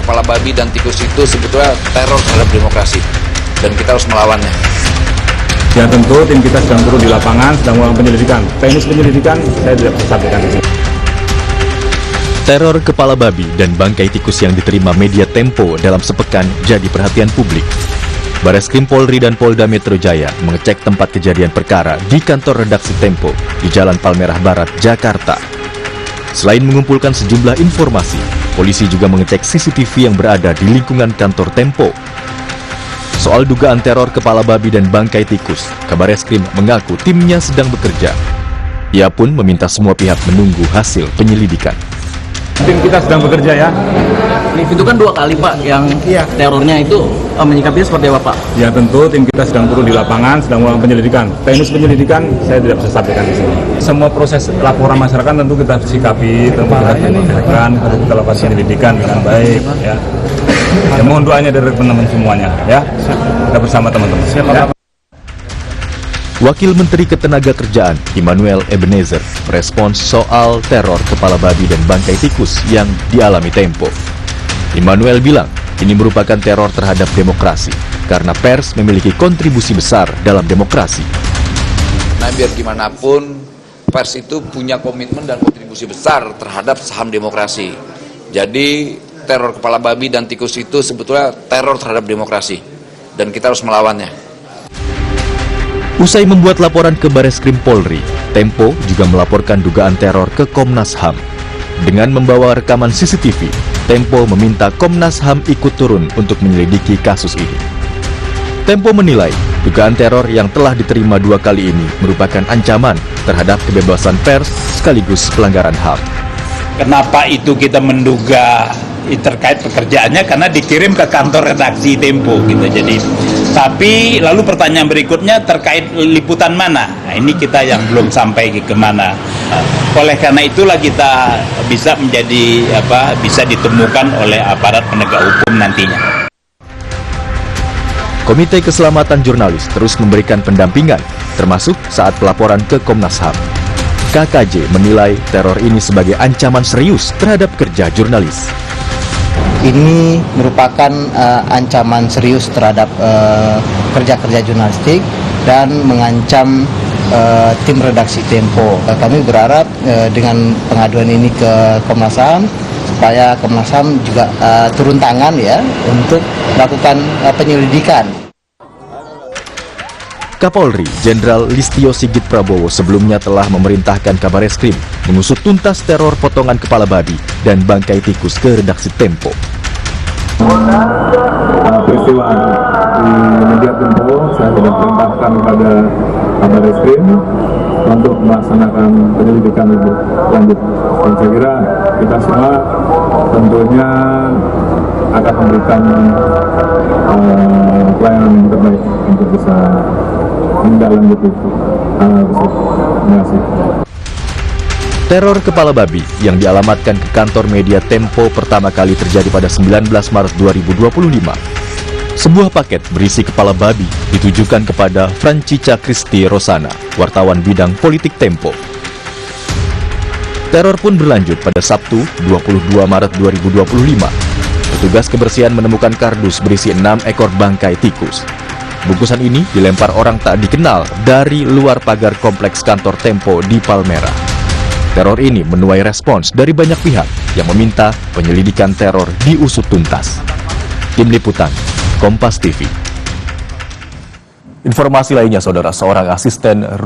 kepala babi dan tikus itu sebetulnya teror terhadap demokrasi, dan kita harus melawannya. Ya tentu tim kita sedang turun di lapangan, sedang melakukan penyelidikan. Teknis penyelidikan saya tidak bisa sampaikan di sini. Teror kepala babi dan bangkai tikus yang diterima media Tempo dalam sepekan jadi perhatian publik. Bareskrim Polri dan Polda Metro Jaya mengecek tempat kejadian perkara di kantor redaksi Tempo di Jalan Palmerah Barat, Jakarta. Selain mengumpulkan sejumlah informasi, polisi juga mengecek CCTV yang berada di lingkungan kantor Tempo. Soal dugaan teror kepala babi dan bangkai tikus, Kabareskrim mengaku timnya sedang bekerja. Ia pun meminta semua pihak menunggu hasil penyelidikan. Tim kita sedang bekerja ya. Itu kan 2 kali Pak yang terornya itu menyikapinya seperti apa Pak? Ya tentu tim kita sedang turun di lapangan, sedang melakukan penyelidikan. Teknis penyelidikan saya tidak bisa sampaikan di sini. Semua proses laporan masyarakat tentu kita sikapi, tentu kita sampaikan, tentu kita lakukan penyelidikan dengan baik. Ya. Ya, mohon doanya dari teman-teman semuanya. Ya, kita bersama teman-teman. Ya. Wakil Menteri Ketenagakerjaan Immanuel Ebenezer merespons soal teror kepala babi dan bangkai tikus yang dialami Tempo. Immanuel bilang ini merupakan teror terhadap demokrasi karena pers memiliki kontribusi besar dalam demokrasi. Nah, biar gimana pun pers itu punya komitmen dan kontribusi besar terhadap saham demokrasi. Jadi teror kepala babi dan tikus itu sebetulnya teror terhadap demokrasi, dan kita harus melawannya. Usai membuat laporan ke Bareskrim Polri, Tempo juga melaporkan dugaan teror ke Komnas HAM. Dengan membawa rekaman CCTV, Tempo meminta Komnas HAM ikut turun untuk menyelidiki kasus ini. Tempo menilai dugaan teror yang telah diterima 2 kali ini merupakan ancaman terhadap kebebasan pers sekaligus pelanggaran HAM. Kenapa itu kita menduga terkait pekerjaannya? Karena dikirim ke kantor redaksi Tempo gitu. Jadi, tapi lalu pertanyaan berikutnya terkait liputan mana? Nah, ini kita yang belum sampai ke mana. Oleh karena itulah kita bisa bisa ditemukan oleh aparat penegak hukum nantinya. Komite Keselamatan Jurnalis terus memberikan pendampingan, termasuk saat pelaporan ke Komnas HAM. KKJ menilai teror ini sebagai ancaman serius terhadap kerja jurnalis. Ini merupakan ancaman serius terhadap kerja-kerja jurnalistik dan mengancam tim redaksi Tempo. Kami berharap dengan pengaduan ini ke Komnas HAM supaya Komnas HAM juga turun tangan ya untuk melakukan penyelidikan. Kapolri Jenderal Listio Sigit Prabowo sebelumnya telah memerintahkan Kabareskrim mengusut tuntas teror potongan kepala babi dan bangkai tikus ke redaksi Tempo. Peristiwa di media Tempo saya sudah perintahkan kepada Kabareskrim untuk melaksanakan penyelidikan lebih lanjut. Dan saya kira kita semua tentunya akan memberikan pelayanan yang terbaik untuk bisa menindaklanjuti hal tersebut. Terima kasih. Teror kepala babi yang dialamatkan ke kantor media Tempo pertama kali terjadi pada 19 Maret 2025. Sebuah paket berisi kepala babi ditujukan kepada Francica Kristi Rosana, wartawan bidang politik Tempo. Teror pun berlanjut pada Sabtu 22 Maret 2025. Petugas kebersihan menemukan kardus berisi 6 ekor bangkai tikus. Bungkusan ini dilempar orang tak dikenal dari luar pagar kompleks kantor Tempo di Palmerah. Teror ini menuai respons dari banyak pihak yang meminta penyelidikan teror diusut tuntas. Tim Liputan, Kompas TV. Informasi lainnya, saudara, seorang asisten